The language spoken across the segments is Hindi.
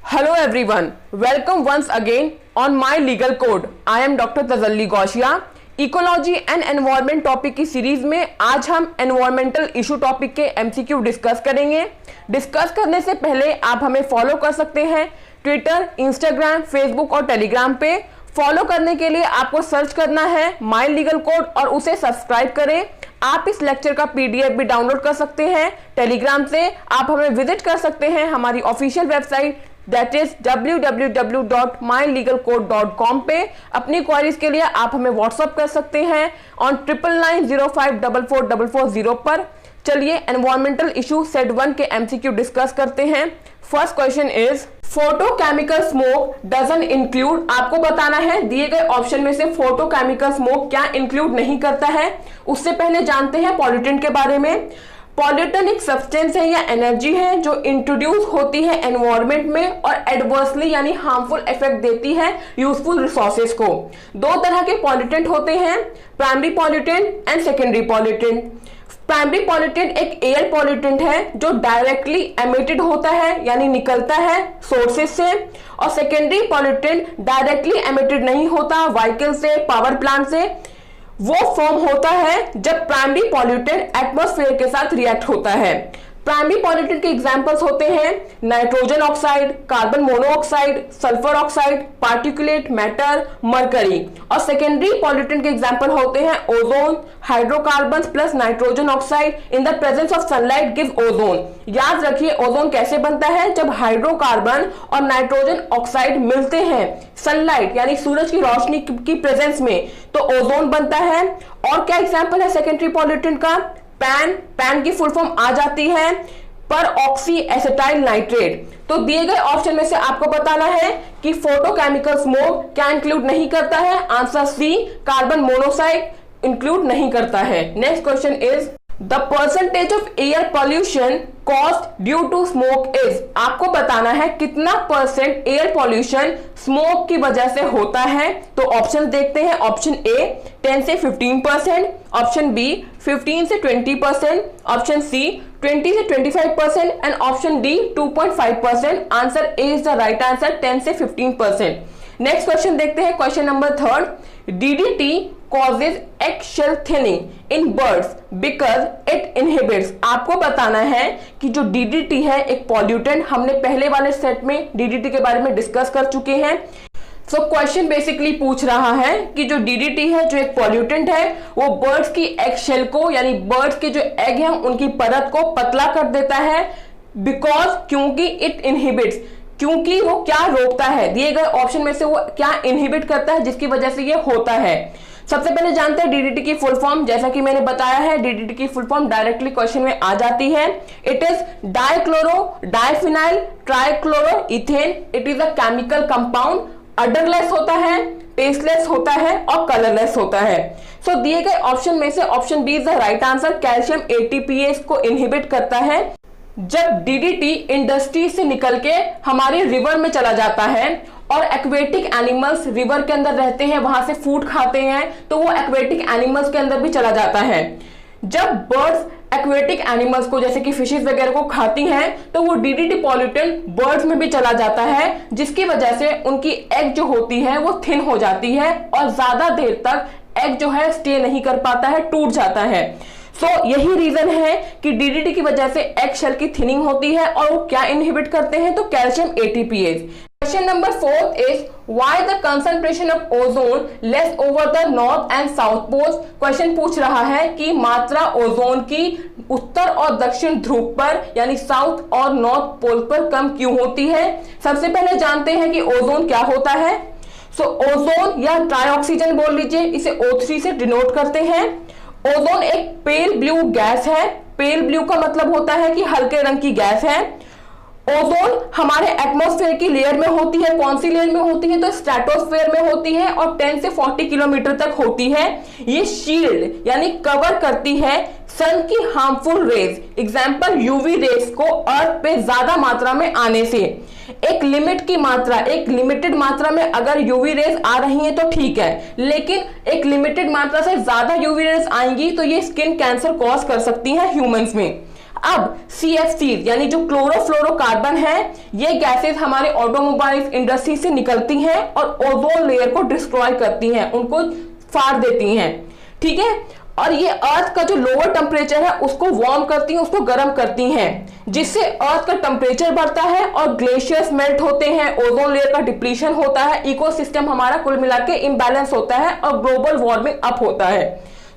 Hello everyone, welcome once again on my legal code. I am Dr. Tajalli Ghousia. Ecology and environment topic की सीरीज में आज हम एनवायरमेंटल इशू टॉपिक के एमसीक्यू डिस्कस करेंगे. डिस्कस करने से पहले आप हमें फॉलो कर सकते हैं ट्विटर, इंस्टाग्राम, फेसबुक और टेलीग्राम पे. फॉलो करने के लिए आपको सर्च करना है माई लीगल कोड और उसे सब्सक्राइब करें. आप इस लेक्चर का पीडीएफ भी डाउनलोड कर सकते हैं टेलीग्राम से. आप हमें विजिट कर सकते हैं हमारी official website that is www.mylegalcode.com पे. अपनी क्वारीज के लिए आप हमें व्हाट्सअप कर सकते हैं ऑन 9990544440 पर. चलिए एनवायरमेंटल इशू सेट 1 के एमसीक्यू डिस्कस करते हैं. First question is photochemical smoke doesn't include. आपको बताना है दिए गए ऑप्शन में से फोटोकेमिकल स्मोक क्या इंक्लूड नहीं करता है. उससे पहले जानते हैं पॉल्यूटेंट के बारे में. पॉल्यूटेंट एक सब्सटेंस है या एनर्जी है जो इंट्रोड्यूस होती है एनवायरनमेंट में और एडवर्सली यानी हार्मफुल इफेक्ट देती है यूजफुल रिसोर्सेज को. दो तरह के पॉल्यूटेंट होते हैं, primary pollutant and secondary pollutant. Primary pollutant एक एयर पॉल्यूटेंट है जो डायरेक्टली एमिटेड होता है यानी निकलता है सोर्सेज से, और सेकेंडरी पॉल्यूटेंट डायरेक्टली एमिटेड नहीं होता व्हीकल से, पावर प्लांट से. वो फॉर्म होता है जब प्राइमरी पॉल्यूटेंट एटमॉस्फेयर के साथ रिएक्ट होता है. प्राइमरी पॉल्यूटेंट के एग्जांपल्स होते हैं nitrogen oxide, carbon monoxide, sulphur oxide, particulate matter, mercury. और सेकेंडरी पॉल्यूटेंट के एग्जांपल होते हैं ozone, hydrocarbon plus nitrogen oxide in the presence of sunlight give ozone. याद रखिए ओजोन कैसे बनता है, जब हाइड्रोकार्बन और नाइट्रोजन ऑक्साइड मिलते हैं सनलाइट यानी सूरज की रोशनी की प्रेजेंस में तो ओजोन बनता है. और क्या एग्जांपल है सेकेंडरी पॉल्यूटेंट का, पैन की फुल फॉर्म आ जाती है पर ऑक्सी एसिटाइल नाइट्रेट. तो दिए गए ऑप्शन में से आपको बताना है कि फोटोकेमिकल स्मोक क्या इंक्लूड नहीं करता है. Answer C, carbon monoxide include नहीं करता है. Next question is the percentage of air pollution caused due to smoke is. आपको बताना है कितना परसेंट एयर पॉल्यूशन स्मोक की वजह से होता है. तो ऑप्शन देखते हैं. ऑप्शन ए 10 से 15%, ऑप्शन बी 15 से 20%, ऑप्शन सी 20 से 25% and option D 2.5%. Answer A is the right answer, 10 से 15%. नेक्स्ट क्वेश्चन देखते हैं. Question number 3, DDT causes eggshell thinning in birds because it inhibits. आपको बताना है कि जो DDT है एक पॉल्यूटेंट, हमने पहले वाले सेट में DDT के बारे में डिस्कस कर चुके हैं. सो क्वेश्चन बेसिकली पूछ रहा है कि जो DDT है जो एक पॉल्यूटेंट है वो बर्ड्स की एग शेल को यानी बर्ड्स के जो एग है उनकी परत को पतला कर देता है. बिकॉज क्योंकि इट इनहिबिट्स, क्योंकि वो क्या रोकता है, दिए गए ऑप्शन में से वो क्या इनहिबिट करता है जिसकी वजह से ये होता है. सबसे पहले जानते हैं DDT की फुल फॉर्म. जैसा कि मैंने बताया है DDT की फुल फॉर्म डायरेक्टली क्वेश्चन में आ जाती है. It is dichloro diphenyl trichloro ethane. It is a chemical compound. Odourless होता है, टेस्टलेस होता है और कलरलेस होता है. सो दिए गए ऑप्शन में से option B is the right answer. Calcium ATPase को इनहिबिट करता है. जब DDT इंडस्ट्री से निकल के हमारे रिवर में चला जाता है और एक्वेटिक एनिमल्स रिवर के अंदर रहते हैं, वहां से फूड खाते हैं, तो वो एक्वेटिक एनिमल्स के अंदर भी चला जाता है. जब बर्ड्स एक्वेटिक एनिमल्स को जैसे कि फिशेस वगैरह को खाती हैं तो वो DDT पॉल्यूटेंट बर्ड्स में भी चला जाता है, जिसकी वजह से उनकी एग जो होती है वो थिन हो जाती है और ज्यादा देर तक एग जो है स्टे नहीं कर पाता है, टूट जाता है. सो यही रीजन है कि DDT की वजह से एग शेल की थिनिंग होती है और वो क्या इनहिबिट करते हैं तो calcium ATPase. Question number 4 is why the concentration of ozone less over the north and south poles. Question पूछ रहा है कि मात्रा ओजोन की उत्तर और दक्षिण ध्रुव पर यानी साउथ और नॉर्थ पोल पर कम क्यों होती है. सबसे पहले जानते हैं कि ओजोन क्या होता है. सो ओजोन या ट्राइऑक्सीजन बोल लीजिए, इसे O3 से डिनोट करते हैं. ओजोन एक पेल ब्लू गैस है. पेल ब्लू का मतलब होता है कि हल्के रंग की गैस है. ओजोन हमारे एटमॉस्फेयर की लेयर में होती है. कौन सी लेयर में होती है तो स्ट्रेटोस्फेयर में होती है और 10 से 40 किलोमीटर तक होती है. ये शील्ड यानी कवर करती है सन की harmful rays, example UV rays को अर्थ पे ज्यादा मात्रा में आने से. एक लिमिट की मात्रा, एक लिमिटेड मात्रा में अगर यूवी रेज आ रही है तो ठीक है, लेकिन एक लिमिटेड मात्रा से ज्यादा यूवी रेज आएंगी तो ये स्किन कैंसर कॉज कर सकती है ह्यूमंस में. अब CFC यानी जो क्लोरोफ्लोरोकार्बन है, ये गैसेस हमारे ऑटोमोबाइल इंडस्ट्री से निकलती हैं और ओजोन लेयर को डिस्ट्रॉय करती हैं, उनको फाड़ देती हैं, ठीक है। और ये अर्थ का जो लोअर टेम्परेचर है उसको वार्म करती हैं, उसको गर्म करती हैं, जिससे अर्थ का टेम्परेचर बढ़ता है और ग्लेशियर्स मेल्ट होते हैं, ओजोन लेयर का डिप्लीशन होता है, इकोसिस्टम हमारा कुल मिला के इम्बैलेंस होता है और ग्लोबल वार्मिंग अप होता है।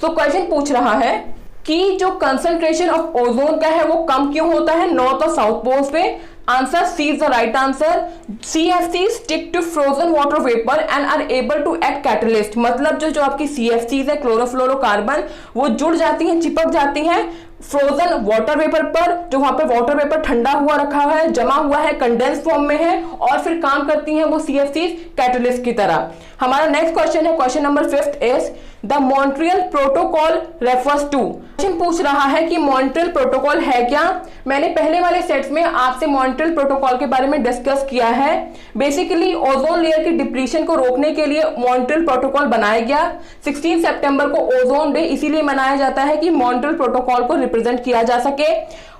तो क्वेश्चन पूछ रहा है कि जो कंसंट्रेशन ऑफ ओजोन का है वो कम क्यों होता है नॉर्थ और साउथ पोल्स पे। Answer C is the right answer. CFC stick to frozen water vapour and are able to act catalyst. मतलब जो आपकी CFCs है, क्लोरोफ्लोरोकार्बन, वो जुड़ जाती हैं, चिपक जाती हैं फ्रोजन वाटर वेपर पर, जो वहां पर वाटर वेपर ठंडा हुआ रखा है, जमा हुआ है, कंडेंस फॉर्म में है, और फिर काम करती हैं वो CFCs कैटलिस्ट की तरह। हमारा नेक्स्ट क्वेश्चन है, question number 5 is the Montreal protocol refers to. Question पूछ रहा है कि मॉन्ट्रियल प्रोटोकॉल है क्या। मैंने पहले वाले सेट्स में आपसे मॉन्ट्रियल प्रोटोकॉल के बारे में डिस्कस किया है। बेसिकली ओजोन लेयर की डिप्लीशन को रोकने के लिए मॉन्ट्रियल प्रोटोकॉल बनाया गया। 16 सितंबर को ओजोन डे इसीलिए मनाया जाता है कि मॉन्ट्रियल प्रोटोकॉल को रिप्रेजेंट किया जा सके।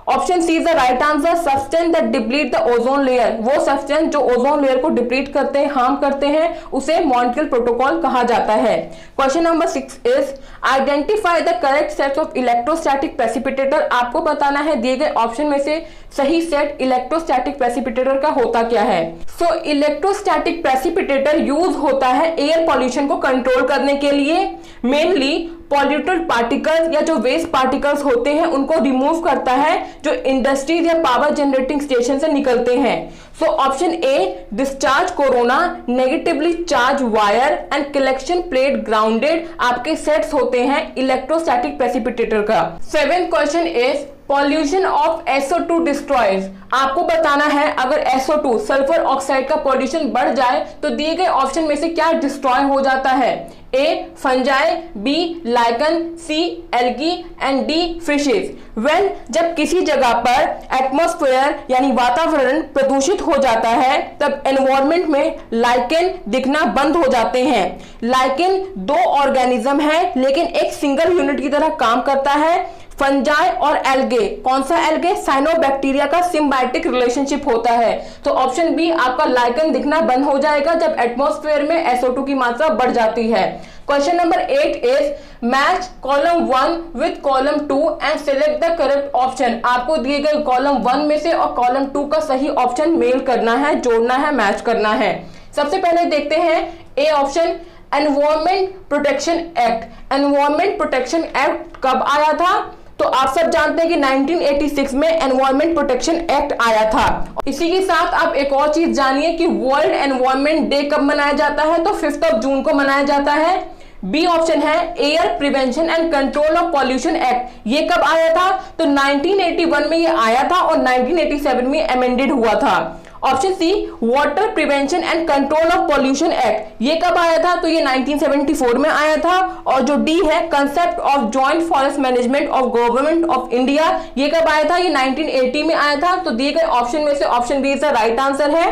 Option C is the right answer. Substance that deplete the ozone layer, वो सब्सटेंस जो ओजोन लेयर को डिप्लीट करते हैं, हार्म करते हैं, उसे मॉन्ट्रियल प्रोटोकॉल कहा जाता है। Question number 6 is identify the correct sets of electrostatic precipitator. आपको बताना है दिए गए ऑप्शन में से सही सेट इलेक्ट्रोस्टैटिक प्रेसिपिटेटर का होता क्या है। सो इलेक्ट्रोस्टैटिक प्रेसिपिटेटर यूज होता है एयर पॉल्यूशन को कंट्रोल करने के लिए। मेनली पॉल्यूटेड पार्टिकल्स या जो वेस्ट पार्टिकल्स होते हैं उनको रिमूव करता है, जो इंडस्ट्रीज या पावर जनरेटिंग स्टेशन से निकलते हैं। So option A discharge corona, negatively charge wire and collection plate grounded आपके सेट्स होते हैं इलेक्ट्रोस्टैटिक प्रेसिपिटेटर का। 7th question is pollution of SO2 destroyers. आपको बताना है अगर SO2 सल्फर ऑक्साइड का पॉल्यूशन बढ़ जाए तो दिए गए ऑप्शन में से क्या डिस्ट्रॉय हो जाता है। A fungi, B lichen, C algae and D fishes. Well जब किसी जगह पर एटमॉस्फेयर यानी वातावरण प्रदूषित हो जाता है तब एनवायरमेंट में लाइकेन दिखना बंद हो जाते हैं। लाइकेन 2 ऑर्गेनिज्म है लेकिन एक सिंगल यूनिट की तरह काम करता है। फंजाई और एल्गे, कौन सा एल्गे, साइनोबैक्टीरिया का सिम्बायोटिक रिलेशनशिप होता है। तो ऑप्शन बी आपका लाइकन दिखना बंद हो जाएगा जब एटमॉस्फेयर में SO2 की मात्रा बढ़ जाती है। Question number 8 is match column 1 with column 2 and select the correct option. आपको दिए गए कॉलम 1 में से और कॉलम 2 का सही ऑप्शन मेल करना है, जोड़ना है, मैच करना है। सबसे पहले देखते हैं A option, environment protection act. Environment protection act कब आया था? तो आप सब जानते हैं कि 1986 में एनवायरमेंट प्रोटेक्शन एक्ट आया था। इसी के साथ आप एक और चीज जानिए कि वर्ल्ड एनवायरमेंट डे कब मनाया जाता है, तो 5 जून को मनाया जाता है। बी ऑप्शन है air prevention and control of pollution act. ये कब आया था? तो 1981 में ये आया था और 1987 में अमेंडेड हुआ था। Option C water prevention and control of pollution act, ये कब आया था? तो ये 1974 में आया था। और जो डी है concept of joint forest management of government of India, ये कब आया था? ये 1980 में आया था। तो दिए गए ऑप्शन में से option B is the right answer है।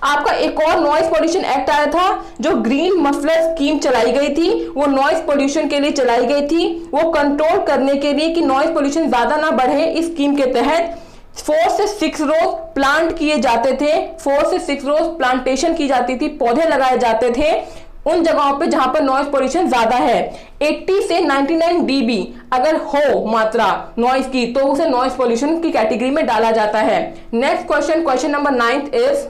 आपका एक और नॉइज पोल्यूशन एक्ट आया था जो ग्रीन मफलर स्कीम चलाई गई थी, वो नॉइज पोल्यूशन के लिए चलाई गई थी, वो कंट्रोल करने के लिए कि नॉइज पोल्यूशन ज्यादा ना बढ़े। इस स्कीम के तहत 4 से 6 रोज प्लांट किए जाते थे, 4 से 6 रोज प्लांटेशन की जाती थी, पौधे लगाए जाते थे उन जगहों पे जहां पर नॉइज पोल्यूशन ज्यादा है। 80 से 99 dB अगर हो मात्रा नॉइज की तो उसे नॉइज पोल्यूशन की कैटेगरी में डाला जाता है। Next question, question number 9 is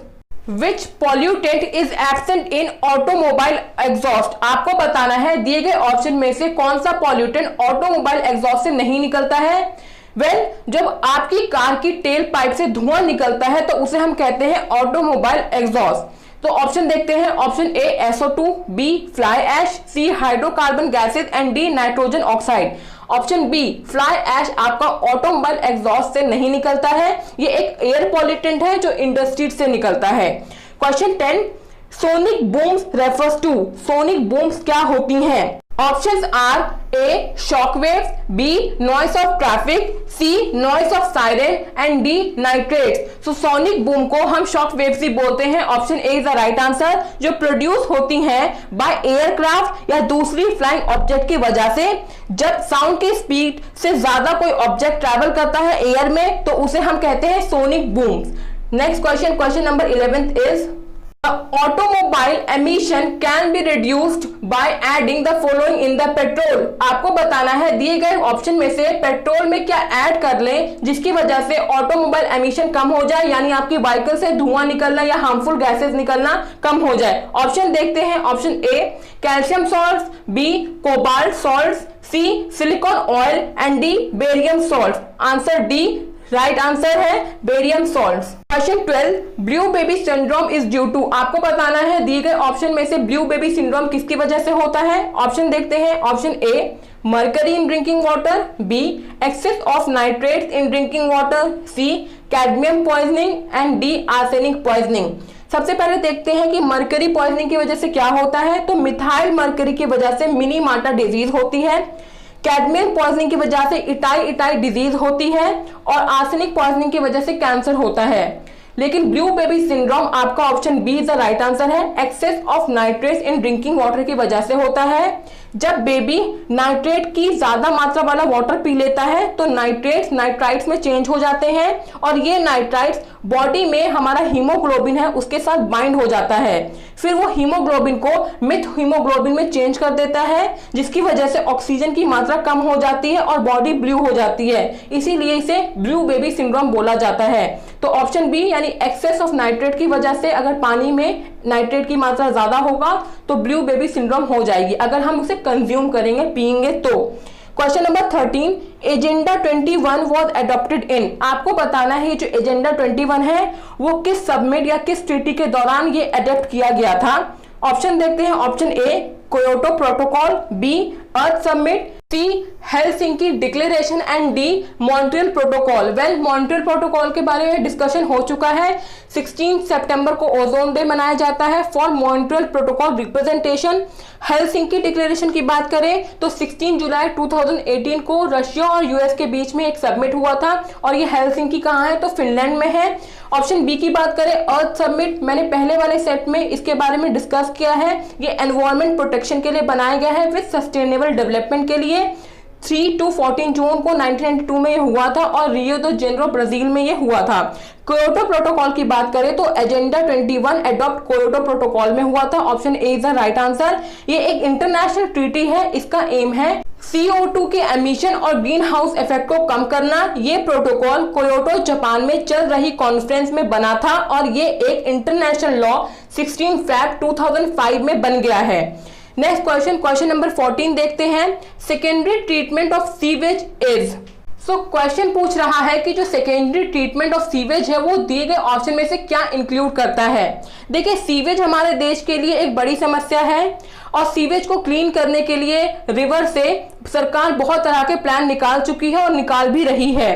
Which pollutant is absent in automobile exhaust? आपको बताना है दिए गए ऑप्शन में से कौन सा पॉल्यूटेंट ऑटोमोबाइल एग्जॉस्ट से नहीं निकलता है। जब आपकी कार की टेल पाइप से धुआं निकलता है तो उसे हम कहते हैं ऑटोमोबाइल एग्जॉस्ट। तो ऑप्शन देखते हैं, option A SO2, B fly ash, C hydrocarbon gases and D nitrogen oxide. Option B fly ash आपका ऑटोमोबाइल एग्जॉस्ट से नहीं निकलता है, ये एक एयर पॉल्यूटेंट है जो इंडस्ट्री से निकलता है। Question 10 sonic booms refers to. Sonic booms क्या होती हैं? Options are A. Shock waves, B. Noise of traffic, C. Noise of siren and D. Nitrates. So sonic boom को हम shock waves ही बोलते हैं. Option A is the right answer. जो प्रोड्यूस होती हैं by aircraft या दूसरी फ्लाइंग ऑब्जेक्ट की वजह से. जब साउंड की स्पीड से ज्यादा कोई ऑब्जेक्ट ट्रैवल करता है एयर में तो उसे हम कहते हैं sonic बूम्स. Next question number 11 is The automobile emission can be reduced by adding the following in the petrol. आपको बताना है दिए गए ऑप्शन में से पेट्रोल में क्या ऐड कर लें जिसकी वजह से ऑटोमोबाइल एमिशन कम हो जाए, यानी आपकी व्हीकल से धुआं निकलना या हार्मफुल गैसेस निकलना कम हो जाए. ऑप्शन देखते हैं. Option A calcium salt, B cobalt salt, C silicon oil and D barium salt. Answer D right answer है barium salts. Question 12 blue baby syndrome is due to. आपको बताना है दिए गए ऑप्शन में से ब्लू बेबी सिंड्रोम किसकी वजह से होता है. ऑप्शन देखते हैं. Option A mercury in drinking water, B excess of nitrates in drinking water, C cadmium poisoning and D arsenic poisoning. सबसे पहले देखते हैं कि मर्करी पॉइजनिंग की वजह से क्या होता है. तो मिथाइल मर्करी की वजह से मिनीमाटा डिजीज होती है, कैडमियम पॉइजनिंग की वजह से इटाई डिजीज होती है और आर्सेनिक पॉइजनिंग की वजह से कैंसर होता है. लेकिन ब्लू बेबी सिंड्रोम आपका option B is the right answer है. Excess of nitrates in drinking water की वजह से होता है. जब बेबी नाइट्रेट की ज्यादा मात्रा वाला वाटर पी लेता है तो नाइट्रेट्स नाइट्राइट्स में चेंज हो जाते हैं और ये नाइट्राइट्स बॉडी में हमारा हीमोग्लोबिन है उसके साथ बाइंड हो जाता है. फिर वो हीमोग्लोबिन को मिथ हीमोग्लोबिन में चेंज कर देता है जिसकी वजह से ऑक्सीजन की मात्रा कम हो जाती है और बॉडी ब्लू हो जाती है. इसीलिए इसे ब्लू बेबी सिंड्रोम बोला जाता है. तो ऑप्शन बी यानी एक्सेस ऑफ नाइट्रेट की वजह से अगर पानी में नाइट्रेट की मात्रा ज्यादा होगा तो ब्लू बेबी सिंड्रोम हो जाएगी अगर हम उसे कंज्यूम करेंगे पिएंगे तो. Question number 13 agenda 21 was adopted इन. आपको बताना है ये जो एजेंडा 21 है वो किस सबमिट या किस ट्रीटी के दौरान ये अडॉप्ट किया गया था. ऑप्शन देखते हैं. Option A Kyoto protocol, B Earth summit, C Helsinki declaration and D Montreal protocol. Well Montreal protocol के बारे में डिस्कशन हो चुका है. 16 सितंबर को ओजोन डे मनाया जाता है for Montreal protocol representation. Helsinki declaration की बात करें तो 16 जुलाई 2018 को रशिया और यूएस के बीच में एक सबमिट हुआ था और ये हेलसिंकी कहाँ है तो फिनलैंड में है. ऑप्शन बी की बात करें अर्थ समिट, मैंने पहले वाले सेट में इसके बारे में डिस्कस किया है. ये एनवायरमेंट प्रोटेक्शन के लिए बनाया गया है विद सस्टेनेबल डेवलपमेंट के लिए. 3 to 14 जून को 1992 में ये हुआ था और रियो दो जेनेरो ब्राजील में ये हुआ था. क्योटो प्रोटोकॉल की बात करें तो एजेंडा 21 एडॉप्ट क्योटो प्रोटोकॉल में हुआ था. Option A is the right answer. ये एक इंटरनेशनल ट्रीटी है. इसका एम है CO2 के एमिशन और ग्रीन हाउस इफेक्ट को कम करना. ये प्रोटोकॉल क्योटो जापान में चल रही कॉन्फ्रेंस में बना था और ये एक इंटरनेशनल लॉ 16 फरवरी 2005 में बन गया है. नेक्स्ट क्वेश्चन नंबर 14 देखते हैं. Secondary treatment of sewage is. So question पूछ रहा है कि जो सेकेंडरी ट्रीटमेंट ऑफ सीवेज है वो दिए गए ऑप्शन में से क्या इंक्लूड करता है. देखिए सीवेज हमारे देश के लिए एक बड़ी समस्या है और सीवेज को क्लीन करने के लिए रिवर से सरकार बहुत तरह के प्लान निकाल चुकी है और निकाल भी रही है.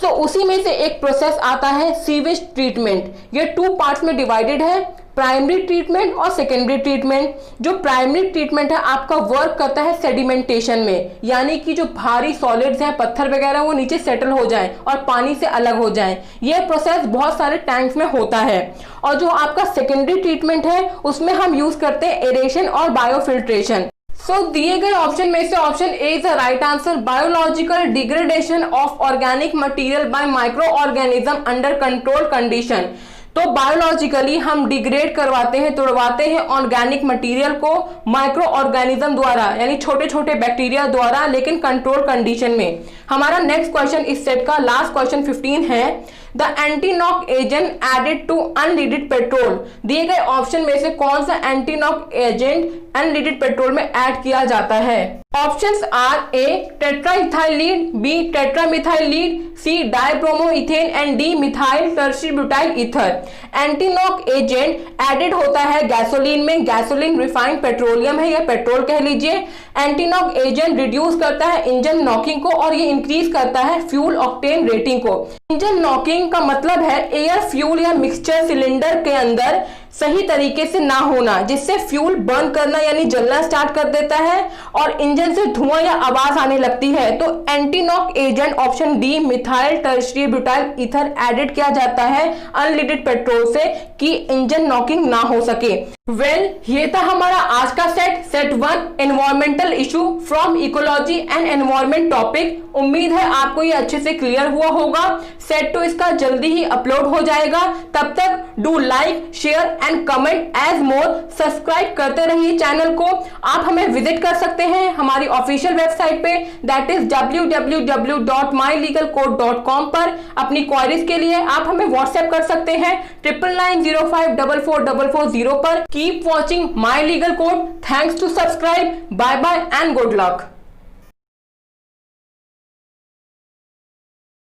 तो उसी में से एक प्रोसेस आता है सीवेज ट्रीटमेंट. ये 2 पार्ट्स में डिवाइडेड है, प्राइमरी ट्रीटमेंट और सेकेंडरी ट्रीटमेंट. जो प्राइमरी ट्रीटमेंट है आपका वर्क करता है सेडिमेंटेशन में, यानी कि जो भारी सॉलिड्स हैं पत्थर वगैरह वो नीचे सेटल हो जाएं और पानी से अलग हो जाएं. यह प्रोसेस बहुत सारे टैंक्स में होता है. और जो आपका सेकेंडरी ट्रीटमेंट है उसमें हम यूज करते हैं एरेशन और बायोफिल्ट्रेशन. सो दिए गए ऑप्शन में से option A is the right answer. Biological degradation of organic material by micro organism under control condition. तो बायोलॉजिकली हम डिग्रेड करवाते हैं, तोड़वाते हैं ऑर्गेनिक मटेरियल को माइक्रो ऑर्गेनिज्म द्वारा यानी छोटे छोटे बैक्टीरिया द्वारा, लेकिन कंट्रोल कंडीशन में. हमारा नेक्स्ट क्वेश्चन इस सेट का लास्ट क्वेश्चन 15 है. The anti knock agent added to unleaded petrol. दिए गए ऑप्शन में से कौन सा anti knock agent unleaded petrol में ऐड किया जाता है. Options are A tetraethyl lead, B tetramethyl lead, C dibromoethane and D methyl tertbutyl ether. Anti knock agent added होता है गैसोलीन में. गैसोलीन रिफाइंड पेट्रोलियम है या पेट्रोल कह लीजिए. एंटी नॉक एजेंट रिड्यूस करता है इंजन नॉकिंग को और ये इंक्रीज करता है फ्यूल ऑक्टेन रेटिंग को. इंजन नॉकिंग का मतलब है एयर फ्यूल या मिक्सचर सिलेंडर के अंदर सही तरीके से ना होना, जिससे फ्यूल बर्न करना यानी जलना स्टार्ट कर देता है और इंजन से धुआं या आवाज आने लगती है, तो anti knock agent option D methyl tertiary butyl ether added किया जाता है अनलीडेड पेट्रोल से कि इंजन नॉकिंग ना हो सके। ये था हमारा आज का set 1 environmental issue from ecology and environment topic. उम्मीद है आपको ये अच्छे से क्लियर हुआ होगा। सेट 2 इसका जल्दी ही अपलोड हो जाएगा। तब तक do like, share and comment as more. Subscribe करते रहिए चैनल को। आप हमें विजिट कर सकते हैं हमारी ऑफिशियल वेबसाइट पे, दैट इज www.mylegalcode.com पर। अपनी क्वारीज के लिए आप हमें व्हाट्सएप कर सकते हैं 9990544440 पर। Keep watching my legal code. Thanks to subscribe. Bye bye and good luck.